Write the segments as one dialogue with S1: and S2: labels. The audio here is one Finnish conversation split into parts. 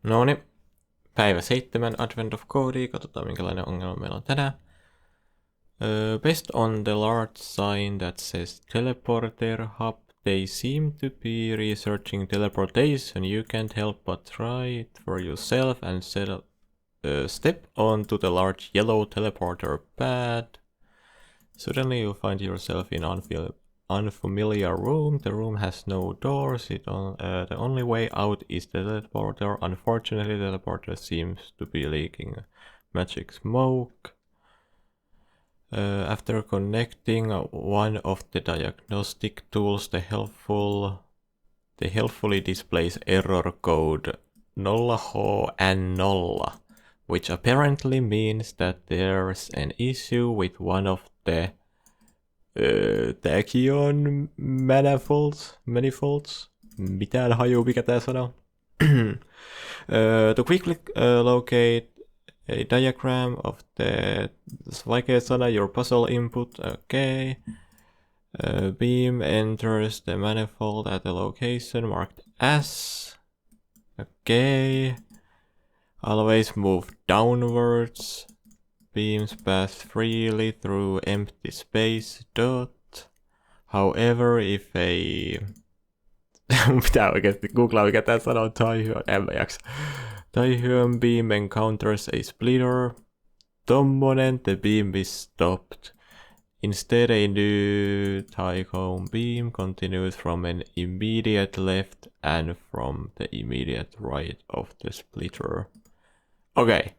S1: Noni, päivä 7 Advent of Cody, katsotaan minkälainen ongelma meillä on tänään. Based on the large sign that says Teleporter Hub, they seem to be researching teleportation. You can't help but try it for yourself and step onto the large yellow teleporter pad. Suddenly you find yourself in unfamiliar room. The room has no doors. The only way out is the teleporter. Unfortunately, the teleporter seems to be leaking magic smoke. After connecting one of the diagnostic tools, the helpfully displays error code 0HN0, which apparently means that there's an issue with one of the tachyon manifolds. Mitään haju, mikä tää sanoo. To quickly locate a diagram of the vaikea sana, your puzzle input, okay. Beam enters the manifold at a location marked S, okay. Always move downwards. Beams pass freely through empty space, dot. However, if a... Pitää oikeesti googlaa mikä tää sanoo, en mä jaksa. Tachyon beam encounters a splitter. Tommonen, the beam is stopped. Instead, a new Tachyon beam continues from an immediate left and from the immediate right of the splitter. Okei.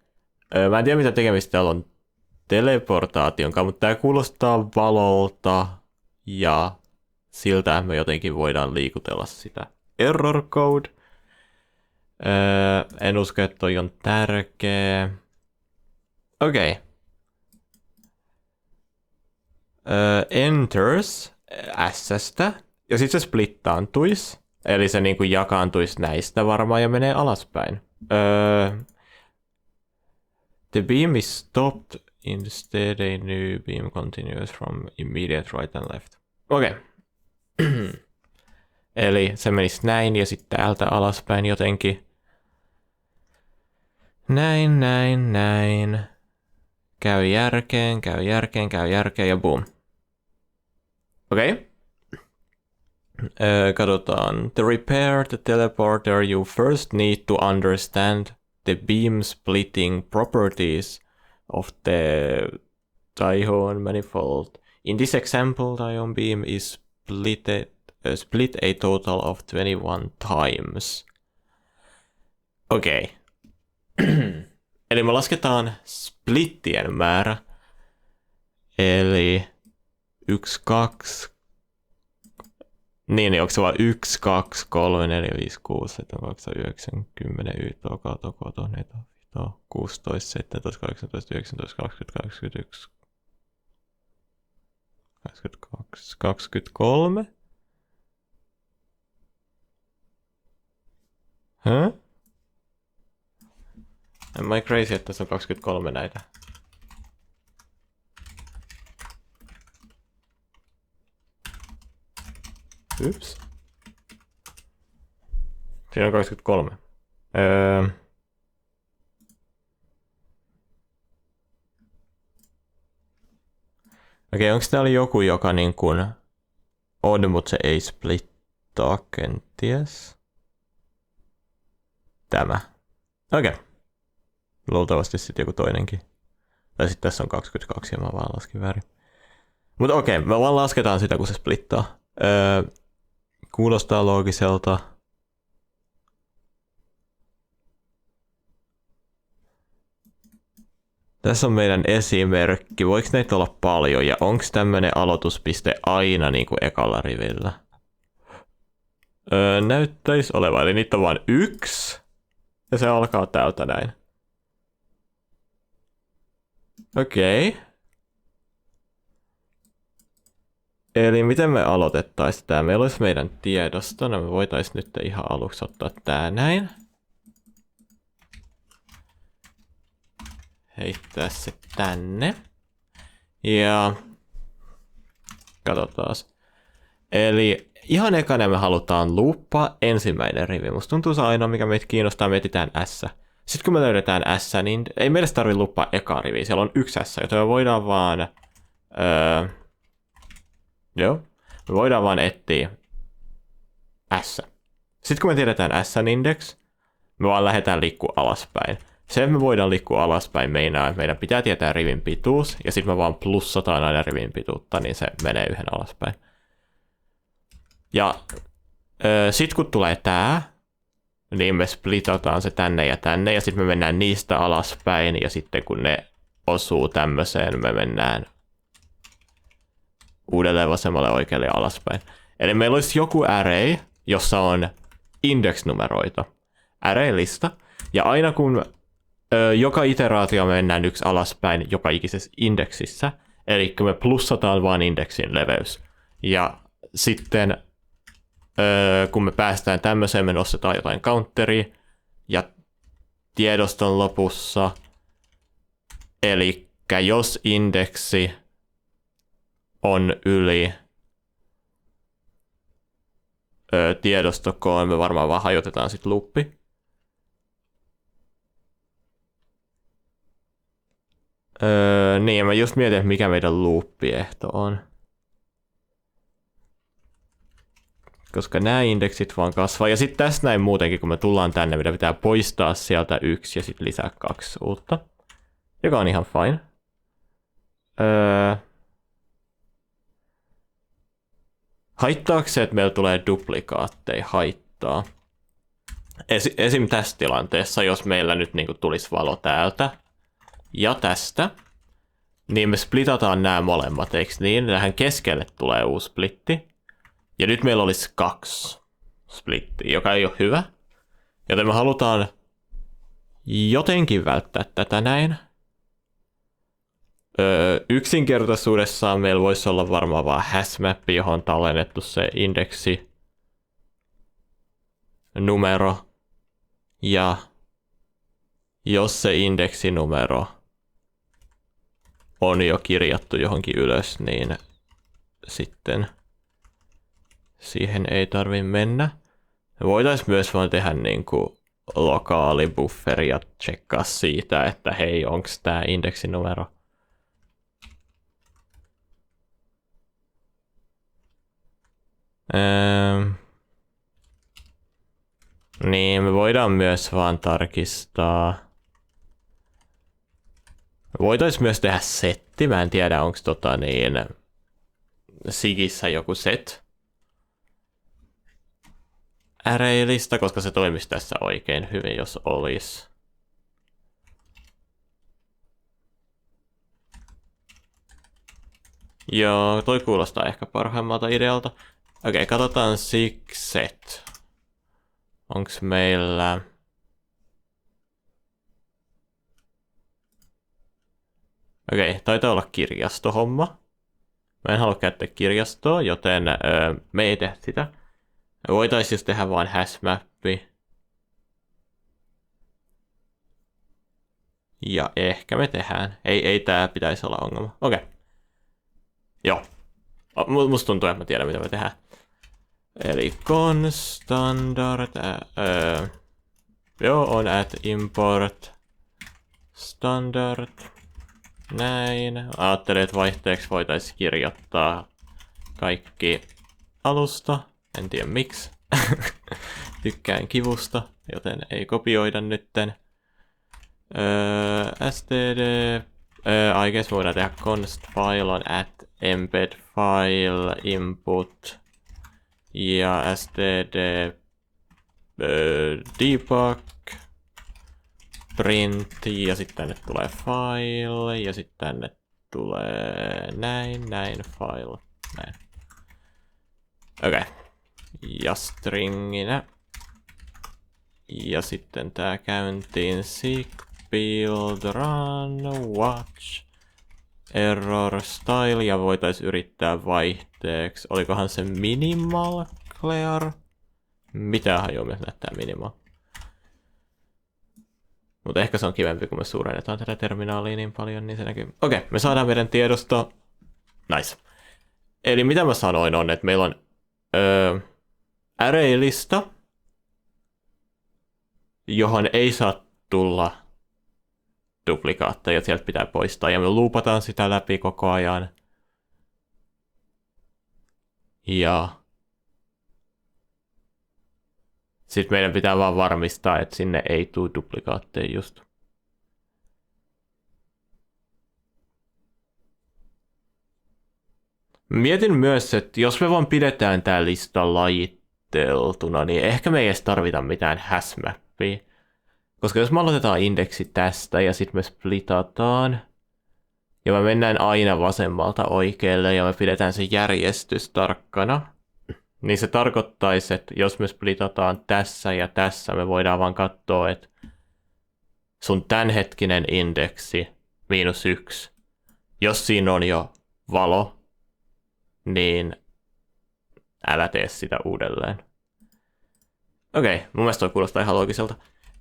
S1: Mä en tiedä mitä tekemistä täällä on teleportaation kanssa, mutta tää kuulostaa valolta ja siltä me jotenkin voidaan liikutella sitä. Error code. En usko, että toi on tärkeä. Okei. Enters S-stä ja sit se splittaantuis. Eli se niinku jakaantuis näistä varmaan ja menee alaspäin. The beam is stopped. Instead a new beam continues from immediate right and left. Okei. Eli se menisi näin ja sitten täältä alaspäin jotenkin. Näin. Käy järkeen ja boom. Okei. Katsotaan. To repair the teleporter you first need to understand the beam splitting properties of the Tachyon manifold. In this example, Tachyon beam is split a total of 21 times. Okei. Eli me lasketaan splittien määrä. Eli 1, 2. Niin, onko se vaan 1, 2, 3, 4, 5, 6, 7, 8, 9, 10, 11, 12, 16, 17, 18, 19, 20, 21, 22, 23. Huh? Am I crazy, että tässä on 23 näitä? Ups. Siinä on 23. Okei, onko täällä joku, joka niin kuin on, mutta se ei splittaa kenties? Tämä. Okei. Luultavasti sitten joku toinenkin. Tai sitten tässä on 22 ja mä vaan laskin väärin. Mutta okei, me vaan lasketaan sitä, kun se splittaa. Kuulostaa loogiselta. Tässä on meidän esimerkki. Voiko näitä olla paljon? Ja onko tämmönen aloituspiste aina niin kuin ekalla rivillä? Näyttäisi olevan. Eli niitä on vain 1. Ja se alkaa täältä näin. Okei. Eli miten me aloitettaisiin tää? Meillä olisi meidän tiedosto. No me voitaisiin nyt ihan aluksi ottaa tää näin. Heittää se tänne. Ja katsotaan. Eli ihan ekana me halutaan luuppaa ensimmäinen rivi. Musta tuntuu se ainoa, mikä meitä kiinnostaa, me etsitään S. Sitten kun me löydetään S, niin ei meidän tarvitse luuppaa eka riviä. Siellä on yksi S, joten me voidaan vaan... me voidaan vaan etsiä S. Sitten kun me tiedetään S-index, me vaan lähdetään liikkua alaspäin. Se, että me voidaan liikkua alaspäin, meinaa, että meidän pitää tietää rivin pituus, ja sitten me vaan plussataan aina rivin pituutta, niin se menee yhden alaspäin. Ja sitten kun tulee tää, niin me splitataan se tänne, ja sitten me mennään niistä alaspäin, ja sitten kun ne osuu tämmöiseen, me mennään uudelleen vasemmalle oikealle ja alaspäin. Eli meillä olisi joku array, jossa on index-numeroita, array-lista, ja aina kun joka iteraatio me mennään yksi alaspäin joka ikisessä indeksissä, eli me plussataan vaan indeksin leveys. Ja sitten kun me päästään tämmöiseen, me nostetaan jotain counteria, ja tiedoston lopussa, eli jos indeksi on yli tiedostokoon, me varmaan vaan hajotetaan sitten loopi. Niin, mä just mietin, että mikä meidän loop-ehto on. Koska nämä indeksit vaan kasvaa. Ja sitten tässä näin muutenkin, kun me tullaan tänne, meidän pitää poistaa sieltä 1 ja sitten lisää 2 uutta. Joka on ihan fine. Haittaako se, että meillä tulee duplikaatteja? Haittaa. Esim. Tässä tilanteessa, jos meillä nyt niinku tulisi valo täältä ja tästä, niin me splitataan nämä molemmat, eikö niin? Tähän keskelle tulee uusi splitti. Ja nyt meillä olisi 2 splittiä, joka ei ole hyvä. Joten me halutaan jotenkin välttää tätä näin. Yksinkertaisuudessaan meillä voisi olla varmaan vaan hashmappi, johon on tallennettu se indeksi numero. Ja jos se indeksinumero on jo kirjattu johonkin ylös, niin sitten siihen ei tarvitse mennä. Me voitaisiin myös vaan tehdä niinku lokaali bufferi ja tsekkaa siitä, että hei, onko tämä indeksinumero. Niin, me voidaan myös vaan tarkistaa. Me voitaisiin myös tehdä setti. Mä en tiedä, onko Sigissä joku set array-lista, koska se toimisi tässä oikein hyvin, jos olisi. Joo, toi kuulostaa ehkä parhaimmalta idealta. Okei, katsotaan set. Onks meillä... Okei, taitaa olla kirjastohomma. Mä en halua käyttää kirjastoa, joten me ei tehdä sitä. Me voitaisiin just tehdä vaan hashmappi. Ja ehkä me tehdään. Ei tää pitäisi olla ongelma. Okei. Joo. Musta tuntuu, että mä tiedän mitä me tehdään. Eli constandard. Joo, on at import standard. Näin. Ajattelin, että vaihteeksi voitaisiin kirjoittaa kaikki alusta. En tiedä miksi. Tykkään kivusta, joten ei kopioida nytten. std. I guess voidaan tehdä const file on at embed file input. Ja std debug print ja sitten tänne tulee file ja sitten tänne tulee näin file näin. Okei. Ja stringinä. Ja sitten tää käyntiin seek build run watch error style ja voitaisiin yrittää vaihteeksi. Olikohan se minimal clear? Mitä hajoamia näyttää minimal? Mutta ehkä se on kivempi, kun me suurennetaan tätä terminaalia niin paljon, niin se näkyy. Okei, me saadaan meidän tiedosto. Nice. Eli mitä mä sanoin on, että meillä on array-lista, johon ei saa tulla duplikaatteja, sieltä pitää poistaa, ja me loopataan sitä läpi koko ajan. Ja sitten meidän pitää vaan varmistaa, että sinne ei tule duplikaatteja just. Mietin myös, että jos me vaan pidetään tää lista lajitteltuna, niin ehkä me ei edes tarvita mitään hashmappia. Koska jos me aloitetaan indeksi tästä ja sitten me splitataan, ja me mennään aina vasemmalta oikealle ja me pidetään se järjestys tarkkana, niin se tarkoittaisi, että jos me splitataan tässä ja tässä, me voidaan vaan katsoa, että sun tämänhetkinen indeksi -1, jos siinä on jo valo, niin älä tee sitä uudelleen. Okei, mun mielestä toi kuulostaa ihan loogiselta.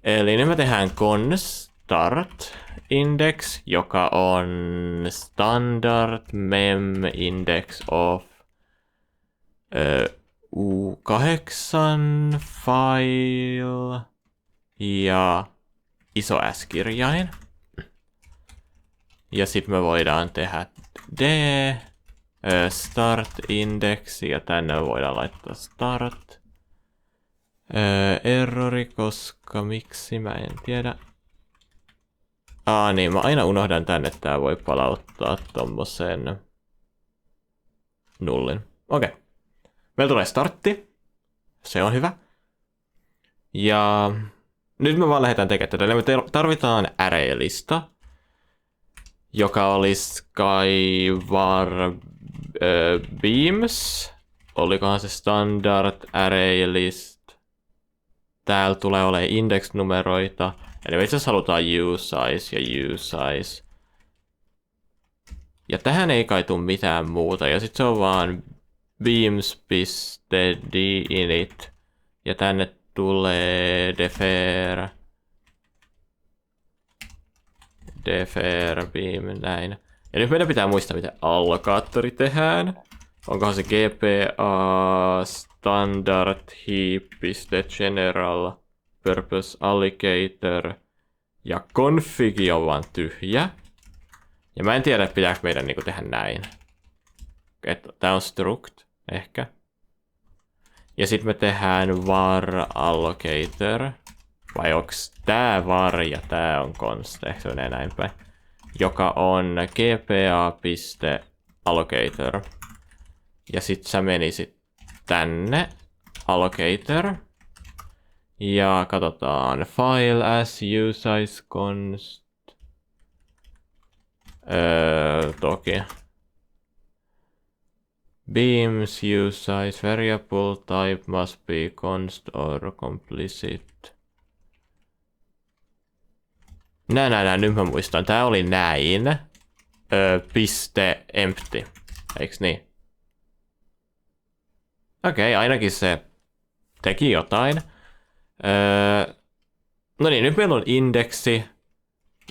S1: Eli nyt me tehdään constart index, joka on standard mem index of U8 file ja iso S-kirjain. Ja sitten me voidaan tehdä d start index ja tänne me voidaan laittaa start. Errori, koska miksi mä en tiedä. Niin, mä aina unohdan tänne, että tää voi palauttaa tommosen nullin. Okei. Meillä tulee startti. Se on hyvä. Ja nyt me vaan lähdetään tekemään tätä. Eli me tarvitaan array-lista, joka olisi kai var beams. Olikohan se standard array-list. Täällä tulee olemaan index-numeroita. Eli me itse asiassa halutaan usize ja usize. Ja tähän ei kai tule mitään muuta. Ja sitten se on vaan beams.dinit. Ja tänne tulee defer beam näin. Ja nyt meidän pitää muistaa, miten allokaattori tehdään. Onkohan se gpa standard heap.general purpose allocator ja config on vaan tyhjä. Ja mä en tiedä, että pitääkö meidän niinku tehdä näin. Tää on struct, ehkä. Ja sitten me tehdään var allocator. Vai onks tää var ja tää on const, ehkä se menee näin päin. Joka on gpa.allocator. Ja sit sä menisit tänne, allocator. Ja katsotaan file as usize const. Toki. Beams usize variable type must be const or complicit. Näin, nyt mä muistan. Tää oli näin. Piste empty. Eiks niin? Okei, ainakin se teki jotain. No niin, nyt meillä on indeksi.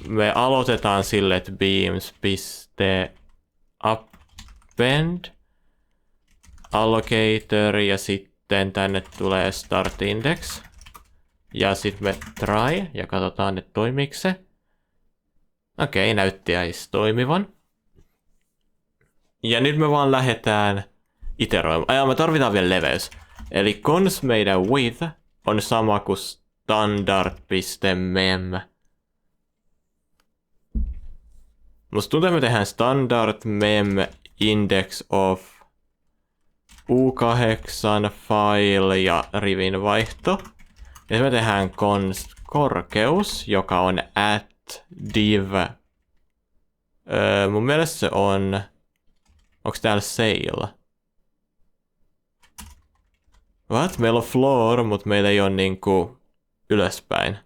S1: Me aloitetaan sille, että beams.append allocator ja sitten tänne tulee start index. Ja sitten me try ja katsotaan, että toimiiko se. Okei, näyttäisi toimivan. Ja nyt me vaan lähdetään iteroimaan. Me tarvitaan vielä leveys. Eli cons meidän width on sama kuin standard.mem. Musta tuntuu, että me tehdään standard mem index of U8 file ja rivin vaihto. Ja me tehdään const korkeus, joka on at div. Mun mielestä se on. Onks täällä sail? What? Meillä on floor, mutta meillä ei ole niinku ylöspäin.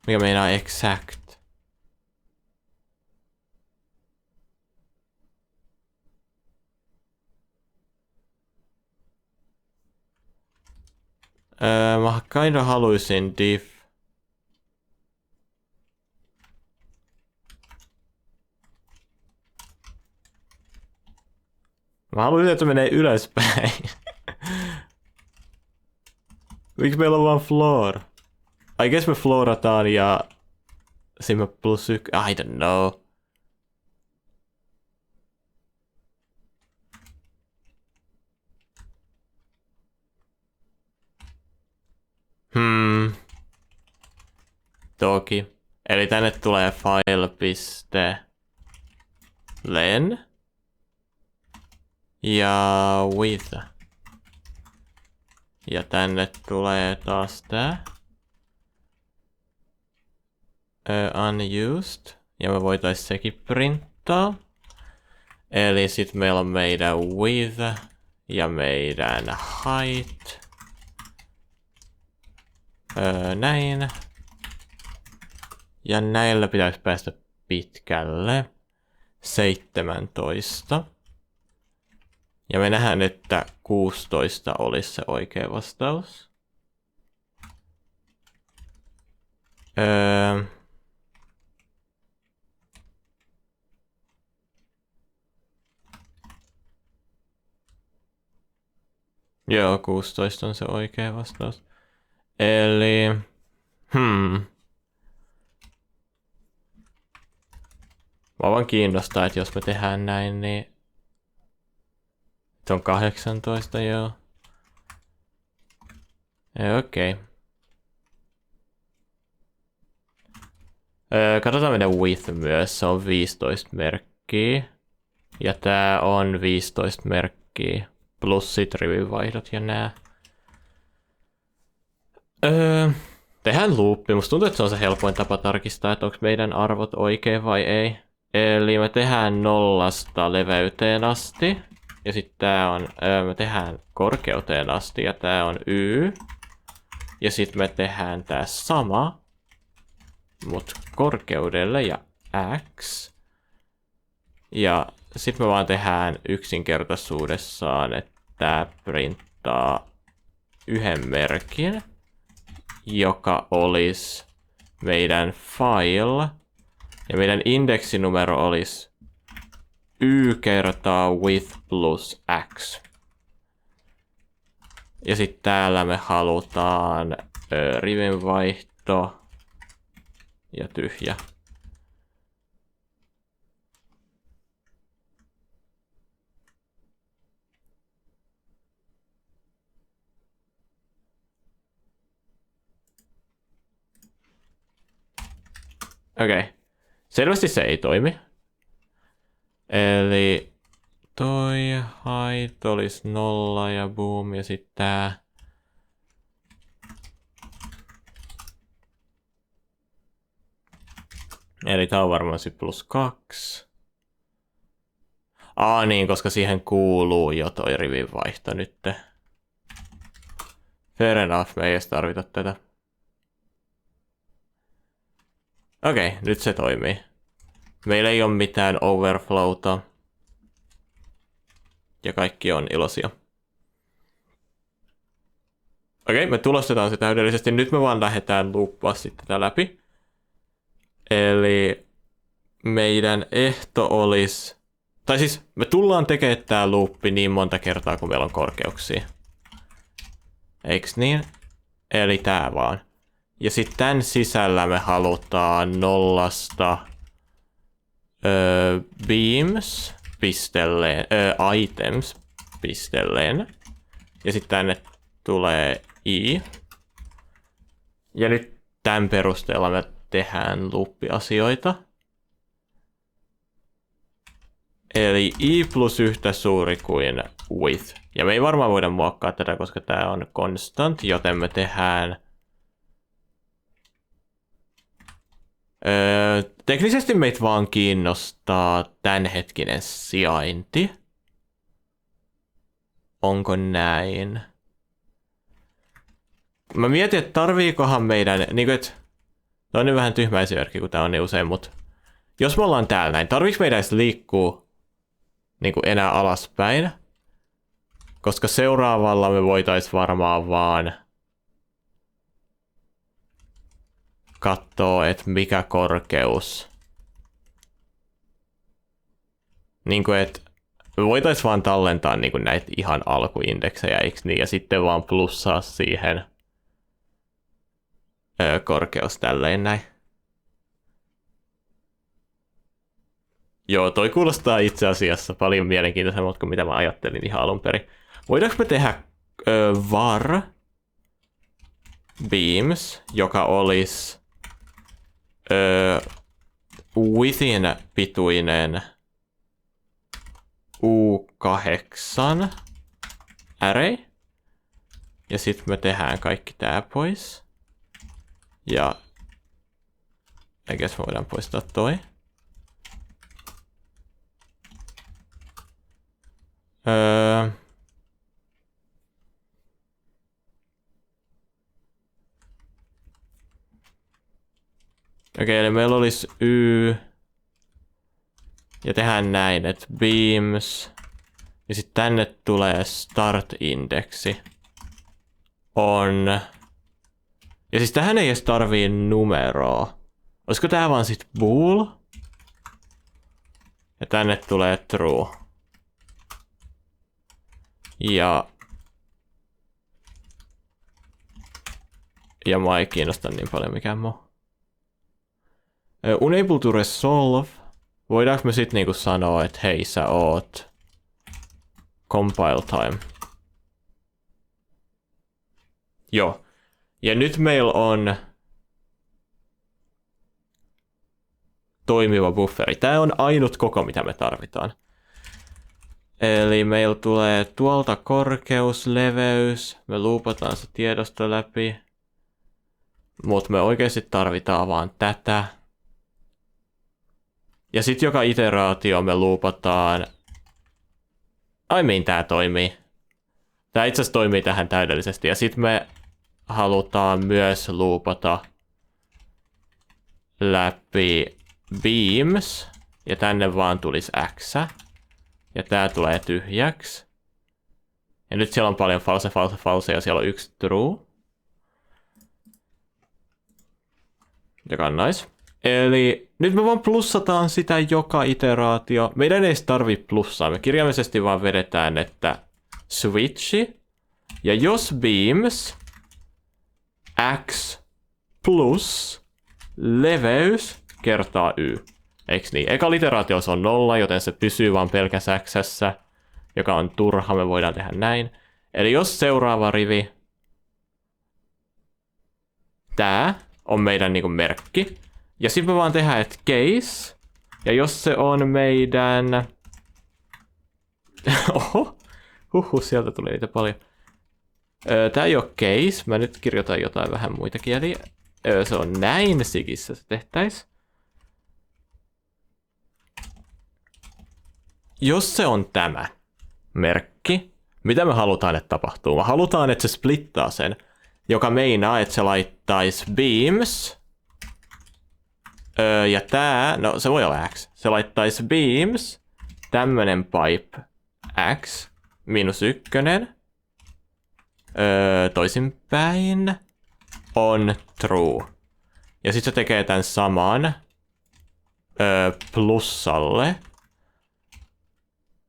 S1: Mikä meinaa exact? Mä kinda haluisin div. Mä haluaisin, että se menee ylöspäin. Miksi meillä on vaan floor? I guess me floorataan ja siinä plus I don't know. Toki. Eli tänne tulee file.len ja with. Ja tänne tulee taas tää. Unused. Ja me voitais sekin printtaa. Eli sit meillä on meidän with ja meidän height. Näin. Ja näillä pitäisi päästä pitkälle. 17. Ja me nähdään, että 16 olisi se oikea vastaus. Joo, 16 on se oikea vastaus. Eli... Mä vaan kiinnostaa, että jos me tehdään näin, niin... Se on 18, joo. Okei. Katsotaan meidän width myös, se on 15 merkkiä. Ja tää on 15 merkkiä. Plus sit rivivaihdot ja nää. Tehdään loopi. Musta tuntuu, että se on se helpoin tapa tarkistaa, että onko meidän arvot oikein vai ei. Eli me tehdään 0 leveyteen asti. Ja sitten tää on, me tehdään korkeuteen asti ja tää on y. Ja sitten me tehdään tää sama, mut korkeudelle ja x. Ja sitten me vaan tehdään yksinkertaisuudessaan, että tää printtaa yhden merkin, joka olisi meidän file. Ja meidän indeksinumero olisi y kertaa with plus x. Ja sitten täällä me halutaan rivinvaihto ja tyhjä. Okei. Selvästi se ei toimi. Eli toi height olisi 0 ja boom ja sitten tää. Eli tää on varmaan sit plus 2. Niin, koska siihen kuuluu jo toi rivinvaihto nytte. Fair enough, me ei edes tarvita tätä. Okei, nyt se toimii. Meillä ei ole mitään overflowta. Ja kaikki on iloisia. Okei, me tulostetaan se täydellisesti. Nyt me vaan lähdetään looppaa sitten tätä läpi. Eli meidän ehto olisi... Tai siis me tullaan tekemään tää loopi niin monta kertaa, kun meillä on korkeuksia. Eiks niin? Eli tää vaan. Ja sitten tämän sisällä me halutaan 0 beams pistelleen, items pistelleen. Ja sitten tänne tulee i. Ja nyt tämän perusteella me tehdään loop-asioita. Eli i plus yhtä suuri kuin width. Ja me ei varmaan voida muokkaa tätä, koska tämä on constant, joten me tehdään... teknisesti meitä vaan kiinnostaa tämänhetkinen sijainti. Onko näin? Mä mietin, että tarviikohan meidän... Niin kuin, että, tämä on nyt vähän tyhmä esimerkki, kun tää on niin usein, mutta... Jos me ollaan täällä näin, tarviiko meidän edes liikkua niin kuin enää alaspäin? Koska seuraavalla me voitais varmaan vaan... katsoo, että mikä korkeus. Niin kuin, että Me voitais vaan tallentaa niinku näitä ihan alkuindeksejä, eiks niin? Ja sitten vaan plussaa siihen korkeus tälleen näin. Joo, toi kuulostaa itse asiassa paljon mielenkiintoisemmalta kuin mitä mä ajattelin ihan alun perin. Voidaanko me tehdä var beams, joka olisi within pituinen U8 array. Ja sitten me tehdään kaikki tää pois. Ja I guess me voidaan poistaa toi. Okei, eli meillä olisi Y. Ja tehdään näin, että beams. Ja sitten tänne tulee start-indeksi. On. Ja siis tähän ei edes tarvii numeroa. Olisiko tää vaan sit bool? Ja tänne tulee true. Ja mua ei kiinnosta niin paljon mikään muu. Unable to resolve. Voidaanko me sit niinku sanoa, että hei sä oot compile time. Joo. Ja nyt meillä on toimiva bufferi. Tää on ainut koko, mitä me tarvitaan. Eli meillä tulee tuolta korkeus, leveys. Me loopataan se tiedosto läpi. Mutta me oikeasti tarvitaan vaan tätä. Ja sitten joka iteraatio me loopataan. Tää toimii. Tää itse asiassa toimii tähän täydellisesti. Ja sitten me halutaan myös loopata läpi beams. Ja tänne vaan tulisi x. Ja tää tulee tyhjäksi. Ja nyt siellä on paljon false ja siellä on yksi true. Joka on nice. Eli nyt me vaan plussataan sitä joka iteraatio. Meidän ei edes tarvii plussaa. Me kirjaimellisesti vaan vedetään, että switchi. Ja jos beams x plus leveys kertaa y. Eiks niin? Eka iteraatio on 0, joten se pysyy vaan pelkässä x:ssä, joka on turha. Me voidaan tehdä näin. Eli jos seuraava rivi, tää on meidän niinku merkki. Ja sitten me vaan tehdään, että case. Ja jos se on meidän. Oho. Sieltä tuli niitä paljon. Tää ei ole case. Mä nyt kirjoitan jotain vähän muita kieliä. Se on näin sikissä se tehtäis. Jos se on tämä merkki, mitä me halutaan, että tapahtuu? Me halutaan, että se splittaa sen, joka meinaa, että se laittaisi beams. Ja tää, no se voi olla x. Se laittaisi beams, tämmönen pipe x, -1, toisinpäin, on true. Ja sit se tekee tän saman plussalle.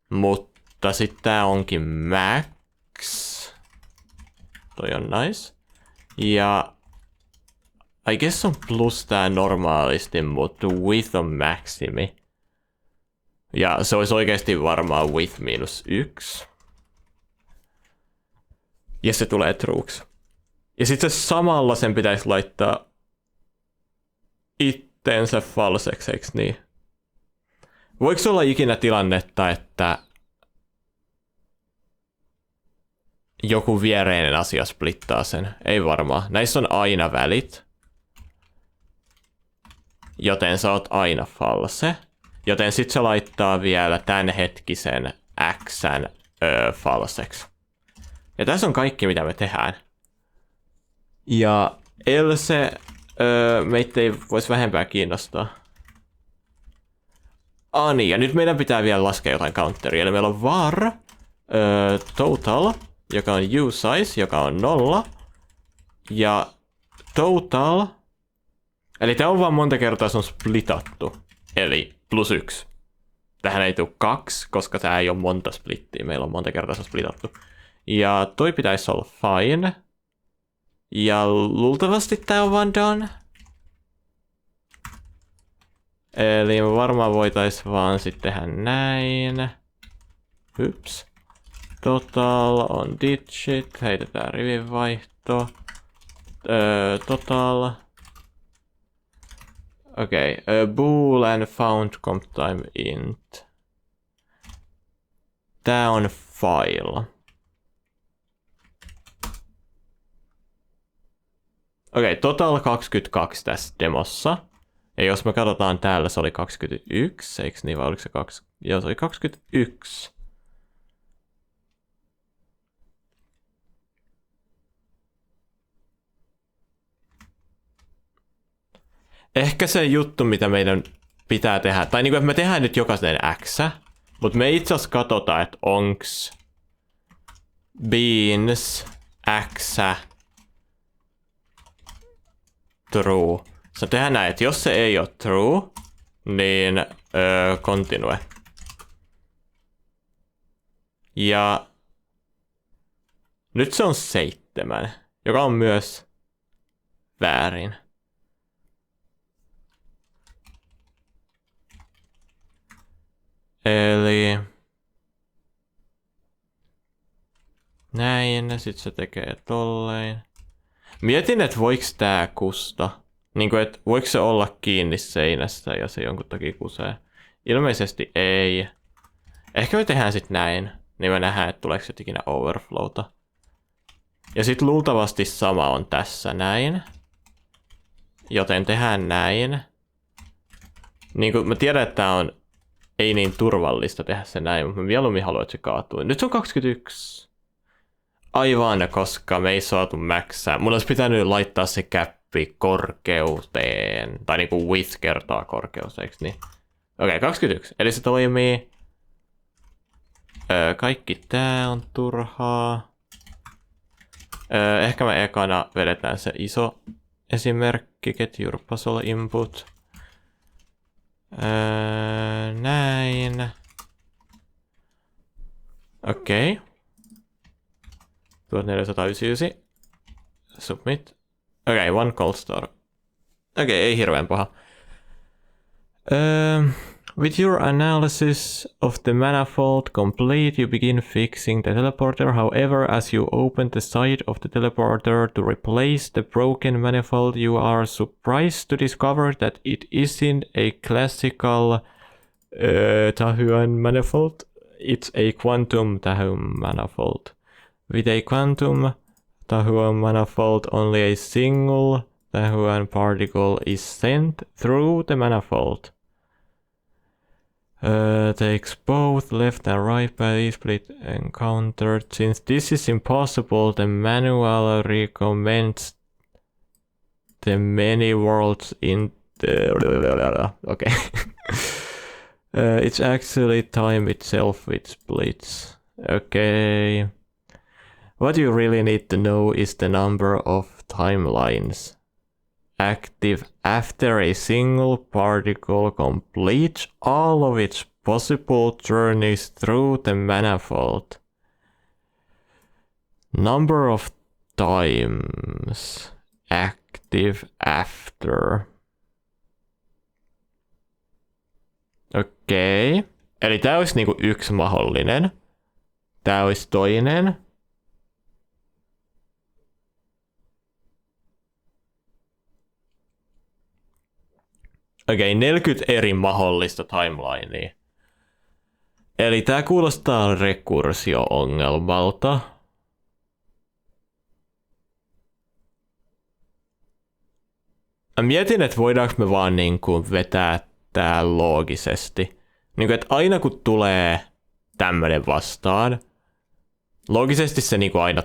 S1: Mutta sit tää onkin max. Toi on nice. Ja I guess on plus tää normaalisti, mutta width on maximi. Ja se olisi oikeasti varmaan width -1. Ja se tulee trueksi. Ja sitten se samalla sen pitäisi laittaa itteensä falseksi, eiks niin? Voiko olla ikinä tilannetta, että joku viereinen asia splittaa sen? Ei varmaan. Näissä on aina välit. Joten sä oot aina false. Joten sit se laittaa vielä tämänhetkisen x:n falseksi. Ja tässä on kaikki, mitä me tehdään. Ja else meitä ei voisi vähempää kiinnostaa. Niin, ja nyt meidän pitää vielä laskea jotain counteria. Eli meillä on var total, joka on usize, joka on 0. Ja total. Eli tää on vaan monta kertaa se on splitattu. Eli +1. tähän ei tule 2, koska tää ei ole monta splittiä. Meillä on monta kertaa se splitattu. Ja toi pitäisi olla fine. Ja luultavasti tää on vaan done. Eli me varmaan voitais vaan sitten tehdä näin. Hyps. Total on digit. Heitetään rivinvaihto. Total. Okei. Boolean found comp time int. Tää on file. Okei, total 22 tässä demossa. Ja jos me katsotaan täällä, se oli 21, eikö niin, vai oliko se 2? Joo, se oli 21. Ehkä se juttu, mitä meidän pitää tehdä, tai niinku, että me tehdään nyt jokaisen X, mutta me itse asiassa katsotaan, että onks beans X true. Se tehdään näin, että jos se ei ole true, niin continue. Ja nyt se on 7, joka on myös väärin. Eli näin, sit se tekee tolleen. Mietin, että voiko tää kusta. Niinku, että voiko se olla kiinni seinässä ja se jonkun takia kusee. Ilmeisesti ei. Ehkä me tehdään sit näin. Niin me nähdään, että tuleeko se ikinä overflowta. Ja sit luultavasti sama on tässä näin. Joten tehdään näin. Niinku, mä tiedän, että tää on ei niin turvallista tehdä se näin, mutta mä mieluummin haluan, että se kaatuu. Nyt se on 21. Aivan, koska me ei saatu maxaa. Mun olisi pitänyt laittaa se käppi korkeuteen. Tai niinku width kertaa korkeus, eikö niin? Okei, 21. Eli se toimii. Kaikki tää on turhaa. Ehkä me ekana vedetään se iso esimerkki. Get your puzzle input. Näin. Okei. 1499. Submit. Okei, one cold store. Okei, ei hirveän paha. With your analysis of the manifold complete, you begin fixing the teleporter. However, as you open the side of the teleporter to replace the broken manifold, you are surprised to discover that it isn't a classical Tahuan manifold. It's a quantum Tahuan manifold. With a quantum Tahuan manifold, only a single Tahuan particle is sent through the manifold. Takes both left and right body split encountered. Since this is impossible, the manual recommends the many worlds in the... Okay. It's actually time itself with splits. Okay. What you really need to know is the number of timelines active after a single particle completes all of its possible journeys through the manifold. Number of times active after. Okei. Eli tää olisi niinku yksi mahdollinen. Tää olisi toinen. Okei, 40 eri mahdollista timelinea. Eli tää kuulostaa rekursio-ongelmalta. Mä mietin, että voidaanko me vaan niinku vetää tää loogisesti. Niinku, että aina kun tulee tämmönen vastaan, loogisesti se niinku aina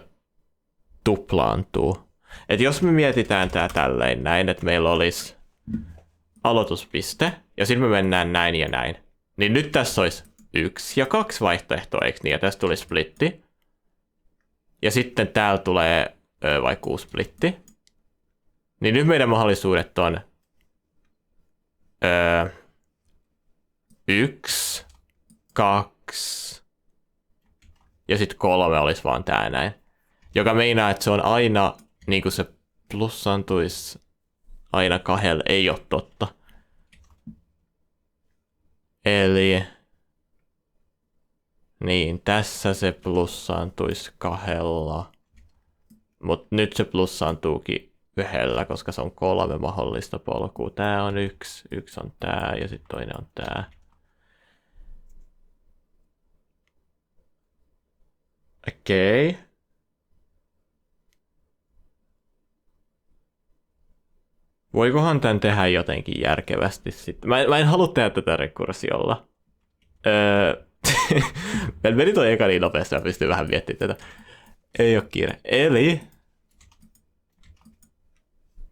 S1: tuplaantuu. Et jos me mietitään tää tälleen näin, että meillä olisi aloituspiste, ja sitten me mennään näin ja näin. Niin nyt tässä olisi 1 ja 2 vaihtoehtoa, eikö niin? Ja tässä tuli splitti. Ja sitten täällä tulee vaikka 6 splitti. Niin nyt meidän mahdollisuudet on 1, 2 ja sitten 3 olisi vaan tää näin. Joka meinaa, että se on aina, niin kuin se plussaantuisi aina 2, ei ole totta. Eli niin, tässä se plussaantuisi 2, mutta nyt se plussaantuukin 1, koska se on 3 mahdollista polkua. Tää on 1, on tää ja sitten toinen on tää. Okei. Okay. Voikohan tän tehdä jotenkin järkevästi sitten? Mä en halua tehdä tätä rekursiolla. Meni toi eka niin nopeasti, mä pystyn vähän miettimään tätä. Ei oo kiire. Eli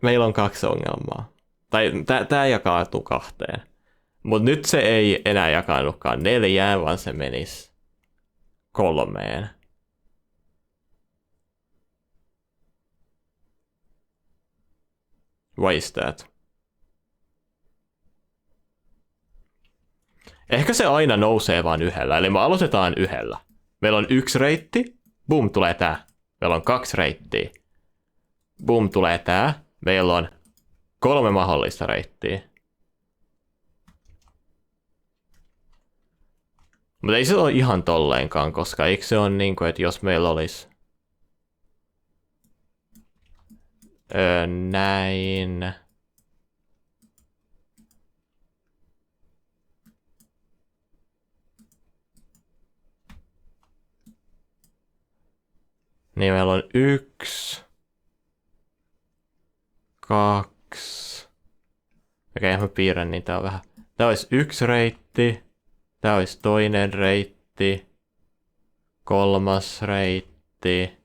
S1: meillä on 2 ongelmaa. Tai tää jakautuu 2. Mut nyt se ei enää jakannutkaan 4, vaan se menis 3. Why is that? Ehkä se aina nousee vaan 1, eli me aloitetaan 1. Meillä on 1 reitti, boom, tulee tää. Meillä on 2 reittiä, boom, tulee tää. Meillä on 3 mahdollista reittiä. Mutta ei se ole ihan tolleenkaan, koska eikö se ole niin kuin, että jos meillä olisi näin. Niin meillä on 1, 2. Okei, mä piirrän niitä vähän. Tää olisi 1 reitti. Tää olisi toinen reitti. 3. reitti.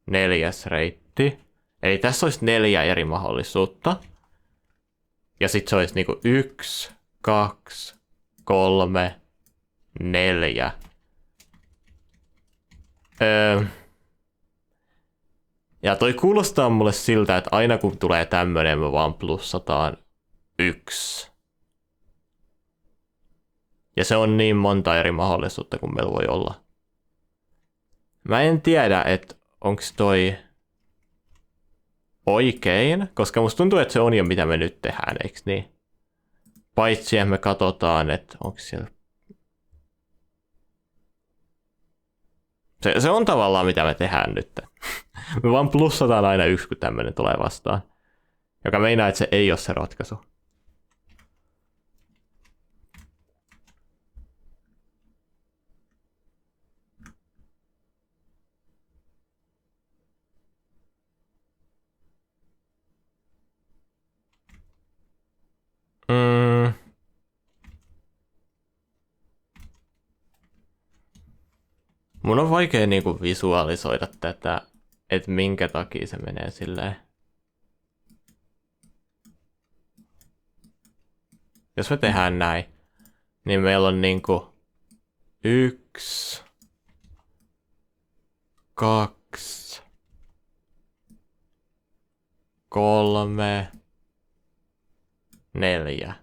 S1: 4. reitti. Eli tässä olisi 4 eri mahdollisuutta. Ja sit se olisi niinku 1, 2, 3, 4. Ja toi kuulostaa mulle siltä, että aina kun tulee tämmönen, me vaan plussataan 1. Ja se on niin monta eri mahdollisuutta kuin meillä voi olla. Mä en tiedä, että onks toi oikein, koska musta tuntuu, että se on jo mitä me nyt tehdään, eiks niin? Paitsi että me katsotaan, että onko siellä... Se on tavallaan mitä me tehdään nyt. Me vaan plussataan aina 1, kun tämmönen tulee vastaan. Joka meinaa, että se ei ole se ratkaisu. Mun on vaikea niinku visualisoida tätä, että minkä takia se menee silleen. Jos me tehdään näin, niin meillä on niinku 1, 2, 3, 4.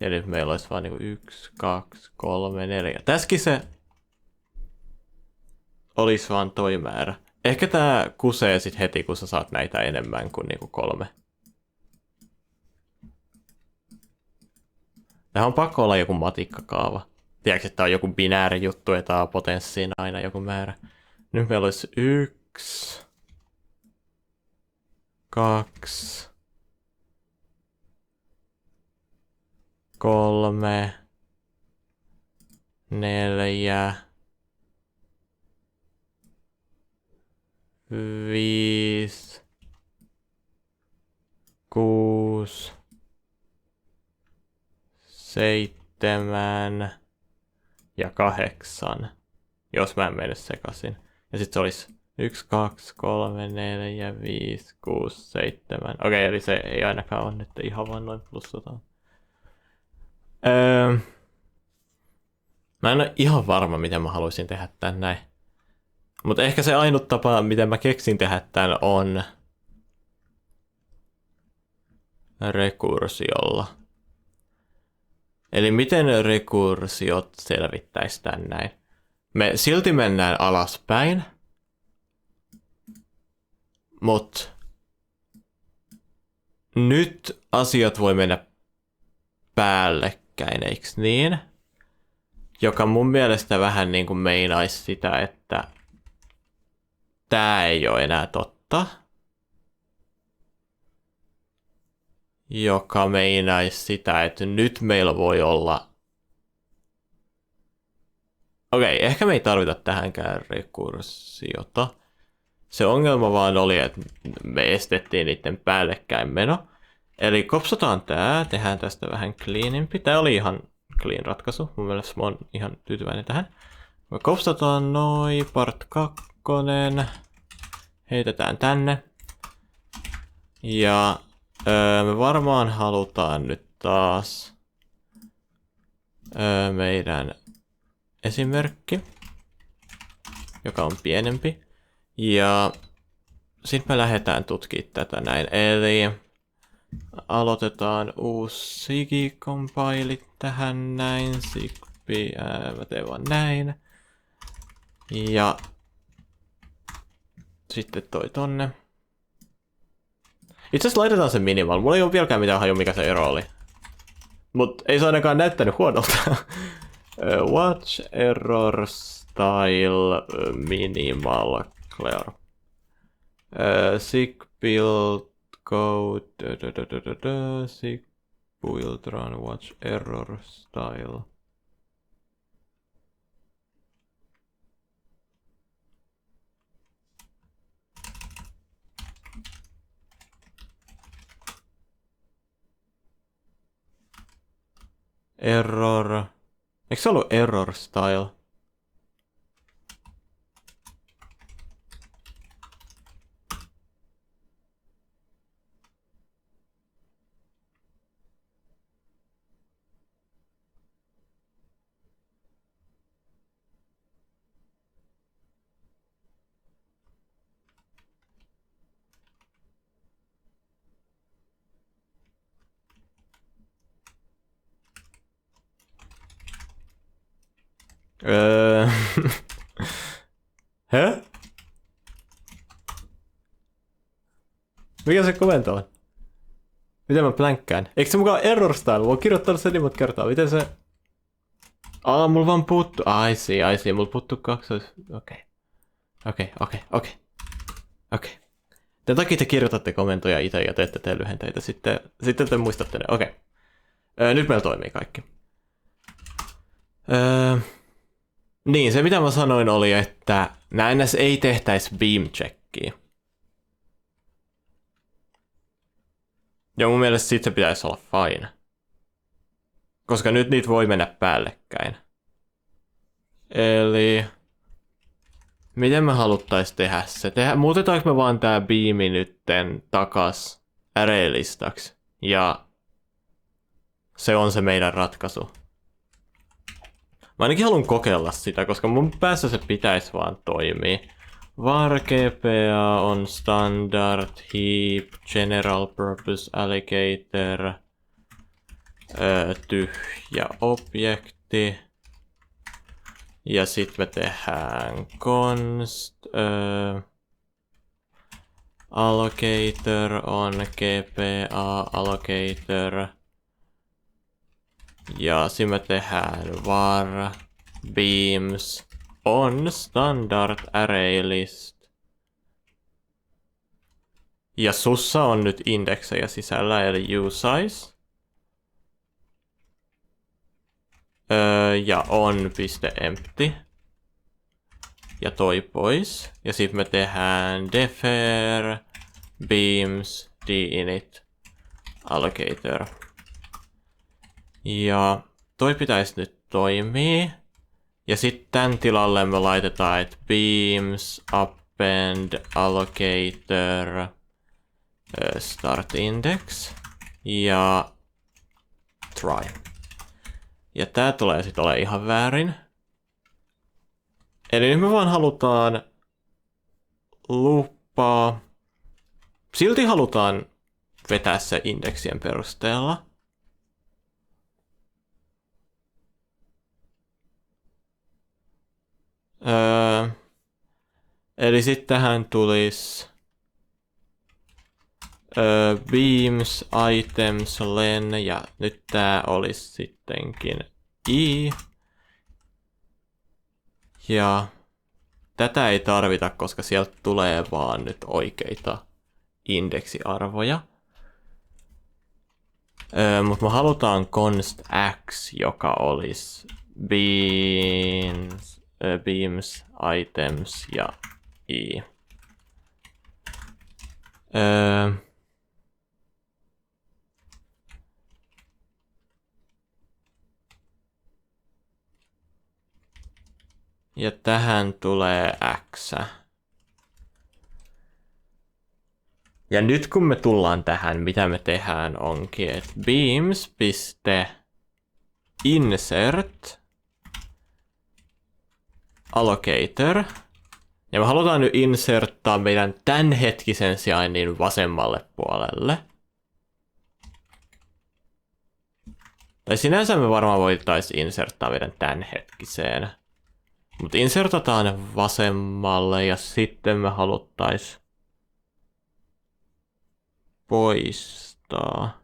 S1: Ja nyt meillä olisi vaan niinku 1, 2, 3, 4. Tässäkin se olisi vaan toi määrä. Ehkä tää kusee sit heti, kun sä saat näitä enemmän kuin niinku 3. Tähän on pakko olla joku matikkakaava. Tiedätkö, että tää on joku binääri juttu, että tää on potenssiin aina joku määrä. Nyt meillä olisi 1, 2, 3, 4, 5, 6, 7 ja 8, jos mä en mene sekaisin. Ja sit se olisi 1, 2, 3, 4, 5, 6, 7. Okei, eli se ei ainakaan ole nyt ihan vaan noin plussataan. Mä en ole ihan varma, miten mä haluaisin tehdä tän näin. Mutta ehkä se ainut tapa, miten mä keksin tehdä tän, on rekursiolla. Eli miten rekursiot selvittäisi tän näin? Me silti mennään alaspäin, mut nyt asiat voi mennä päällekkäin, eiks niin? Joka mun mielestä vähän niin kuin meinaisi sitä, että tää ei ole enää totta. Joka meinaisi sitä, että nyt meillä voi olla... Okei, ehkä me ei tarvita tähänkään rekursiota. Se ongelma vaan oli, että me estettiin niiden päällekkäin meno. Eli kopsataan tää, tehdään tästä vähän cleanimpi. Tää oli ihan clean ratkaisu, mun mielestä mä oon ihan tyytyväinen tähän. Me kopsataan noi, part 2, heitetään tänne. Ja me varmaan halutaan nyt taas meidän esimerkki, joka on pienempi. Ja sitten me lähdetään tutkimaan tätä näin. Eli aloitetaan uusi Sigi-compile tähän näin. Sigby, mä teen vaan näin. Ja sitten toi tonne. Itse asiassa laitetaan se minimal. Mulla ei ole vieläkään mitään haju, mikä se ero oli. Mut ei se ainakaan näyttänyt huonolta. Watch error style minimal clear. Sig build code. Sig build run watch error style. Error. Eikö se ollut error style? Hä? Mikä se komento on? Miten mä plänkkään? Eikö se mukaan error style? Mä oon kirjoittanut sen niin monta kertaa. Miten se... mulla vaan puuttuu... I see. Mulla puuttuu kaksois... Okei. Tämän takia te kirjoitatte komentoja itse ja teette lyhenteitä. Sitten te muistatte ne. Okei. Nyt meillä toimii kaikki. Niin, se mitä mä sanoin oli, että NS ei tehtäisi beam checkia. Ja mun mielestä sit se pitäisi olla fine. Koska nyt niitä voi mennä päällekkäin. Eli... Miten me haluttais tehdä se? Muutetaanko me vaan tää beami nytten takas array-listaksi? Ja... Se on se meidän ratkaisu. Mä ainakin haluan kokeilla sitä, koska mun päässä se pitäisi vaan toimia. Var GPA on standard, heap, general purpose allocator, tyhjä objekti. Ja sit me tehdään const, allocator on GPA allocator. Ja sitten me tehdään var beams on standard array list. Ja sussa on nyt indeksejä sisällä, eli usize. Ja on.empty. Ja toi pois. Ja sitten me tehdään defer beams dinit allocator. Ja toi pitäisi nyt toimia. Ja sitten tämän tilalle me laitetaan, että beams append allocator start index ja try. Ja tää tulee sitten olemaan ihan väärin. Eli nyt me vaan halutaan loopaa. Silti halutaan vetää se indeksien perusteella. Eli sitten tähän tulisi beams, items, len ja nyt tää olisi sittenkin i. Ja tätä ei tarvita, koska sieltä tulee vaan nyt oikeita indeksiarvoja. Mutta me halutaan const x, joka olisi beams, items ja i. Ja tähän tulee x. Ja nyt kun me tullaan tähän, mitä me tehdään onkin, että beams.insert allocator. Ja me halutaan nyt inserttaa meidän tämänhetkisen sijainnin vasemmalle puolelle. Tai sinänsä me varmaan voitaisiin inserttaa meidän tämänhetkiseen. Mutta insertataan vasemmalle ja sitten me haluttais poistaa.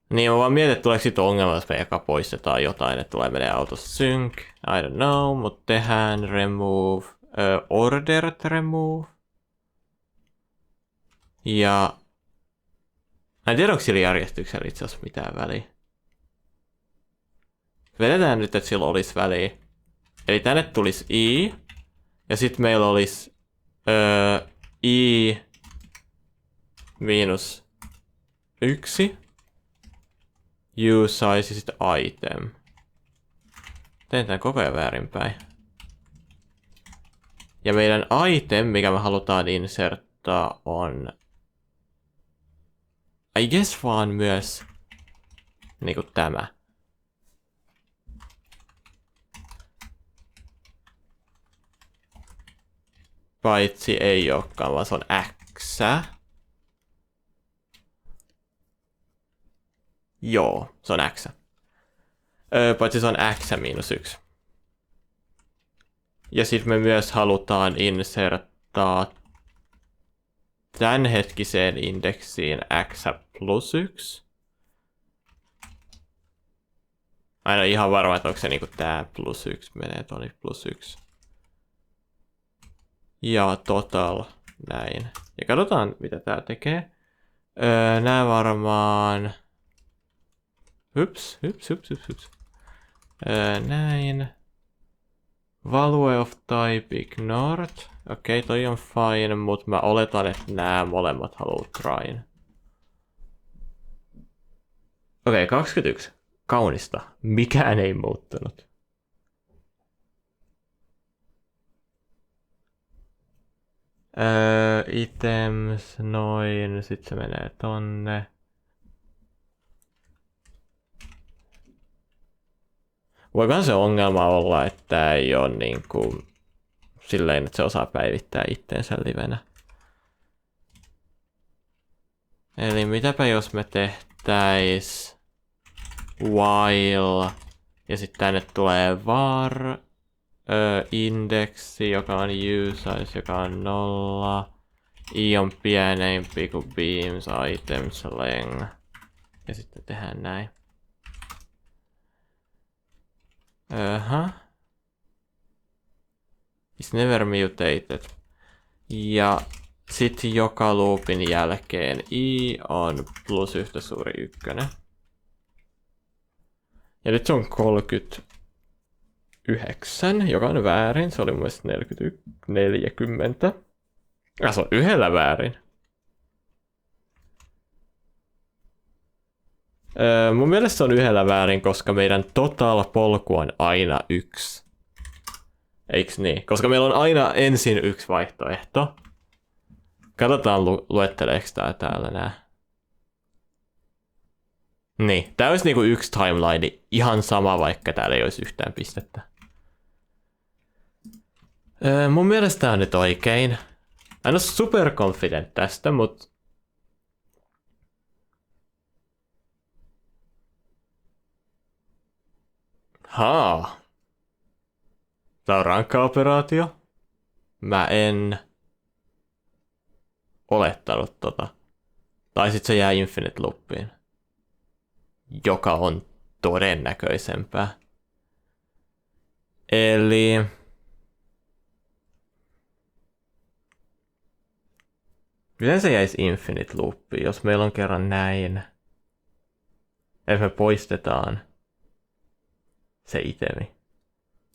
S1: Niin mä vaan mietin, että tuleeko siitä ongelma, jos me eka poistetaan jotain, että tulee menee autosync. I don't know, mutta tehdään remove, ordered remove. Ja mä en tiedä, onko sillä järjestyksellä itse asiassa mitään väliä. Vedetään nyt, että sillä olisi väliä. Eli tänne tulisi i. Ja sitten meillä olisi i miinus 1. U size ja sitten item. Teen tämän koko ajan väärinpäin. Ja meidän item, mikä me halutaan inserttaa, on I guess vaan myös niinku tämä. Paitsi ei olekaan, vaan se on x. Joo, se on x. Paitsi se on x miinus 1. Ja sitten me myös halutaan inserttaa tämänhetkiseen indeksiin x plus 1. Aina ihan varma, että onko se niinku tää plus 1 menee tonne plus 1. Ja total näin. Ja katsotaan mitä tää tekee. Nää varmaan Hyps. Näin. Value of type ignored. Okei, toi on fine, mutta mä oletan, että nämä molemmat haluaa tryin. Okei, 21. Kaunista. Mikään ei muuttunut. Items, noin. Sitten se menee tonne. Voikohan se ongelma olla, että tää ei ole niinku silleen, että se osaa päivittää itteensä livenä. Eli mitäpä jos me tehtäis while ja sitten tänne tulee var indeksi, joka on usize, joka on 0. I on pienempi kuin beams items length. Ja sitten tehdään näin. Is never mutated. Ja sitten joka loopin jälkeen i on plus yhtä suuri 1. Ja nyt se on 39, joka on väärin. Se oli mun mielestä 40. Se on yhdellä väärin. Mun mielestä se on yhdellä väärin, koska meidän total polku on aina 1. Eiks niin? Koska meillä on aina ensin 1 vaihtoehto. Katsotaan luetteleeko tää täällä nää. Niin, tää olisi niinku 1 timeline, ihan sama vaikka täällä ei olisi yhtään pistettä. Mun mielestä tää on nyt oikein. En ole super confident tästä, mut Tää on rankka operaatio. Mä en olettanut tota. Tai sit se jää Infinite Loopiin. Joka on todennäköisempää. Eli... Miten se jäisi Infinite Loopiin, jos meillä on kerran näin? Eli me poistetaan se itemi.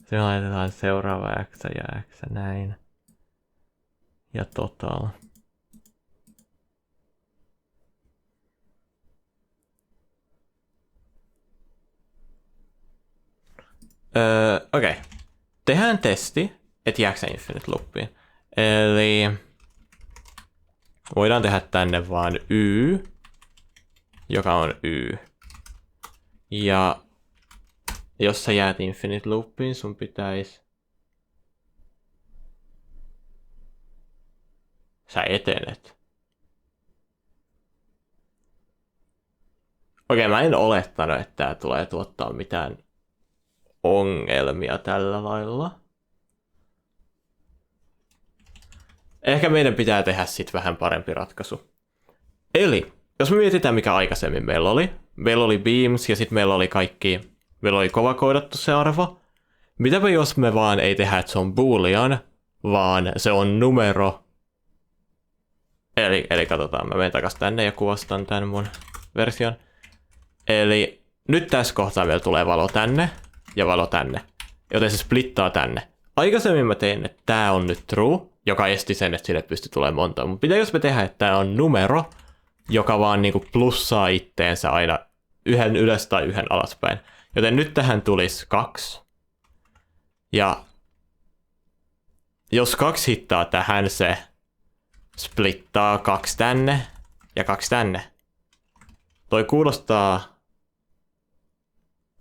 S1: Se laitetaan seuraava X ja X näin. Ja total. Okei. Tehdään testi, et jääkö se Infinite Loopiin. Eli voidaan tehdä tänne vaan Y, joka on Y. Ja jos sä jäät Infinite Loopiin, sun pitäisi... Sä etenet. Okei, mä en olettanut, että tää tulee tuottaa mitään ongelmia tällä lailla. Ehkä meidän pitää tehdä sit vähän parempi ratkaisu. Eli, jos me mietitään mikä aikaisemmin meillä oli. Meillä oli beams ja sitten meillä oli kaikki... Meillä oli kovakoodattu se arvo. Mitäpä jos me vaan ei tehdä, että se on boolean, vaan se on numero. Eli katsotaan, mä menen takas tänne ja kuvastan tän mun version. Eli nyt tässä kohtaa meillä tulee valo tänne ja valo tänne. Joten se splittaa tänne. Aikaisemmin mä tein, että tää on nyt true, joka esti sen, että sille pystyy tulemaan monta. Mutta mitä jos me tehdään, että tää on numero, joka vaan niinku plussaa itteensä aina yhden ylös tai yhden alaspäin. Joten nyt tähän tulisi 2. Ja jos 2 hittaa tähän, se splittaa 2 tänne ja 2 tänne. Toi kuulostaa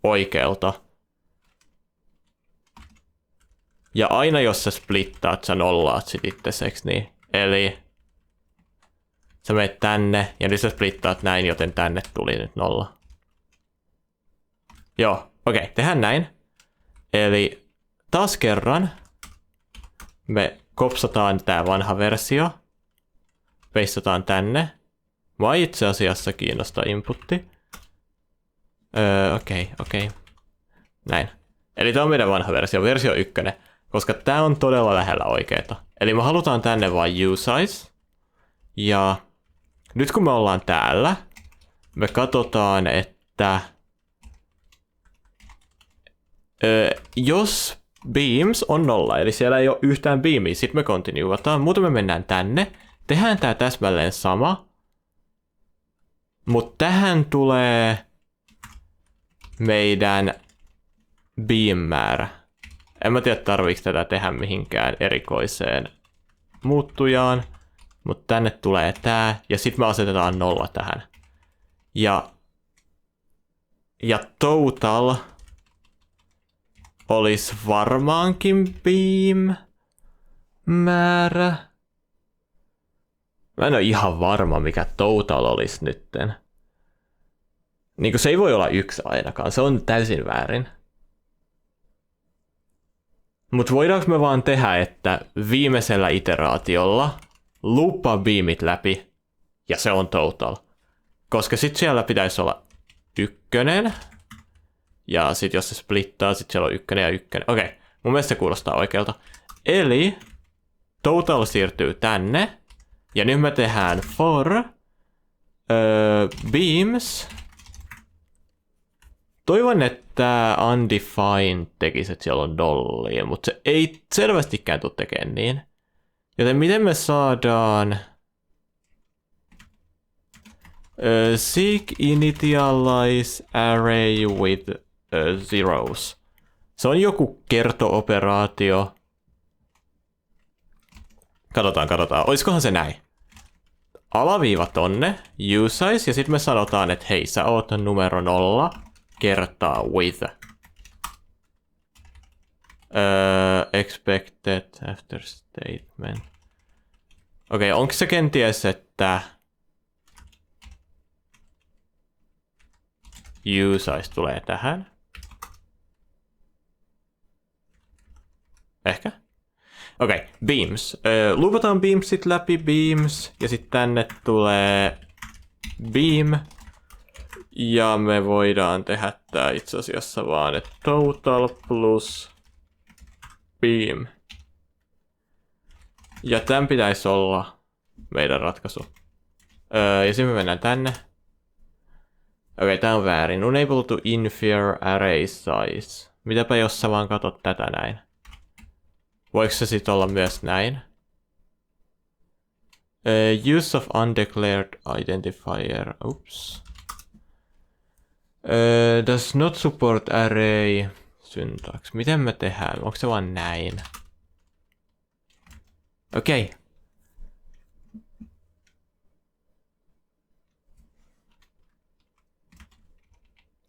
S1: oikealta. Ja aina jos sä splittaat, sä nollaat sit itseseksi, niin. Eli sä menet tänne ja nyt sä splittaat näin, joten tänne tuli nyt 0. Joo, okei, tehdään näin. Eli taas kerran me kopsataan tää vanha versio. Peistataan tänne. Mua itse asiassa kiinnostaa inputti. Okei. Näin. Eli tää on meidän vanha versio 1, koska tää on todella lähellä oikeeta. Eli me halutaan tänne vain usize. Ja nyt kun me ollaan täällä, me katsotaan, että jos beams on 0, eli siellä ei ole yhtään beamia, sit me continueataan. Muuten me mennään tänne. Tehdään tää täsmälleen sama. Mutta tähän tulee meidän beam-määrä. En mä tiedä, tarviiko tätä tehdä mihinkään erikoiseen muuttujaan. Mutta tänne tulee tää, ja sitten me asetetaan 0 tähän. Ja total olisi varmaankin beam-määrä. Mä en ole ihan varma, mikä total olisi nytten. Niinku se ei voi olla 1 ainakaan, se on täysin väärin. Mut voidaanko me vaan tehdä, että viimeisellä iteraatiolla loopaa beamit läpi ja se on total. Koska sit siellä pitäisi olla 1. Ja sit jos se splittaa, sit siellä on 1 ja 1. Okei, mun mielestä se kuulostaa oikealta. Eli total siirtyy tänne. Ja nyt me tehdään for beams. Toivon, että undefined tekisi, että siellä on dollia, mutta se ei selvästikään tule tekemään niin. Joten miten me saadaan seek initialize array with zeros. Se on joku kerto-operaatio. Katsotaan. Oiskohan se näin? Alaviiva tonne, usize, ja sitten me sanotaan, että hei, sä oot numero 0 kertaa with. Expected after statement. Okei, onko se kenties, että usize tulee tähän? Beams. Luvataan beamsit läpi, beams, ja sitten tänne tulee beam. Ja me voidaan tehdä tää itse asiassa vaan, että total plus beam. Ja tämän pitäisi olla meidän ratkaisu. Ja sitten me mennään tänne. Okei, tää on väärin. Unable to infer array size. Mitäpä jos sä vaan katot tätä näin? Voiko se sit olla myös näin? Use of undeclared identifier. Oops. Does not support array syntax. Miten me tehdään? Onko se vaan näin? Okei.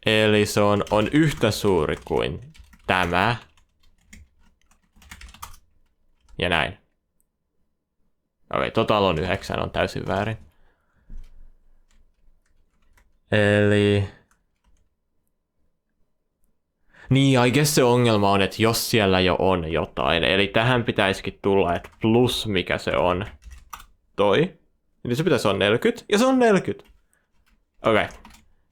S1: Eli se on yhtä suuri kuin tämä. Ja näin. Okei, total on 9, on täysin väärin. Eli... Niin, I guess se ongelma on, että jos siellä jo on jotain, eli tähän pitäisikin tulla, että plus mikä se on toi. Eli se pitäisi olla 40, ja se on 40. Okei.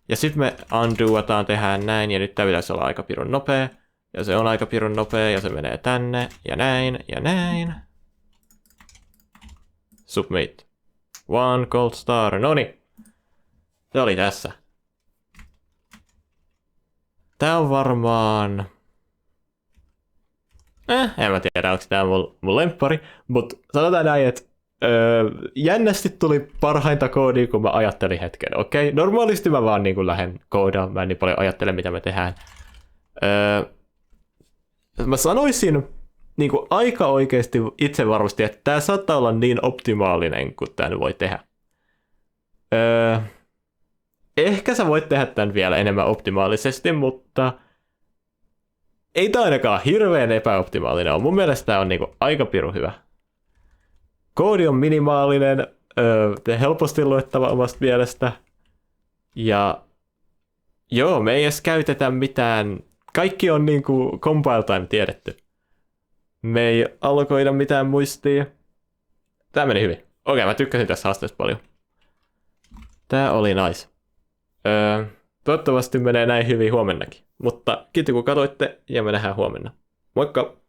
S1: Ja sitten me undoataan, tehdään näin, ja nyt tää pitäisi olla aika pirun nopea. Ja se on aika pirun nopea, ja se menee tänne, ja näin, ja näin. Submit. One gold star, noni. Se oli tässä. Tää on varmaan... en mä tiedä, onko tää mun lemppari, mutta sanotaan näin, että jännästi tuli parhainta koodia, kun mä ajattelin hetken, okei? Normaalisti mä vaan niin lähden koodaan, mä en niin paljon ajattele, mitä me tehdään. Mä sanoisin niin aika oikeasti itse varmasti, että tää saattaa olla niin optimaalinen kuin tän voi tehdä. Ehkä sä voit tehdä tän vielä enemmän optimaalisesti, mutta ei tää ainakaan hirveän epäoptimaalinen ole. Mun mielestä tää on niinku aika pirun hyvä. Koodi on minimaalinen, helposti luettava omasta mielestä. Ja joo, me ei edes käytetä mitään. Kaikki on niinku compile time tiedetty. Me ei allokoida mitään muistia. Tää meni hyvin. Okei, mä tykkäsin tässä haasteesta paljon. Tää oli nice. Toivottavasti menee näin hyvin huomennakin. Mutta kiitos kun katsoitte ja me nähdään huomenna. Moikka!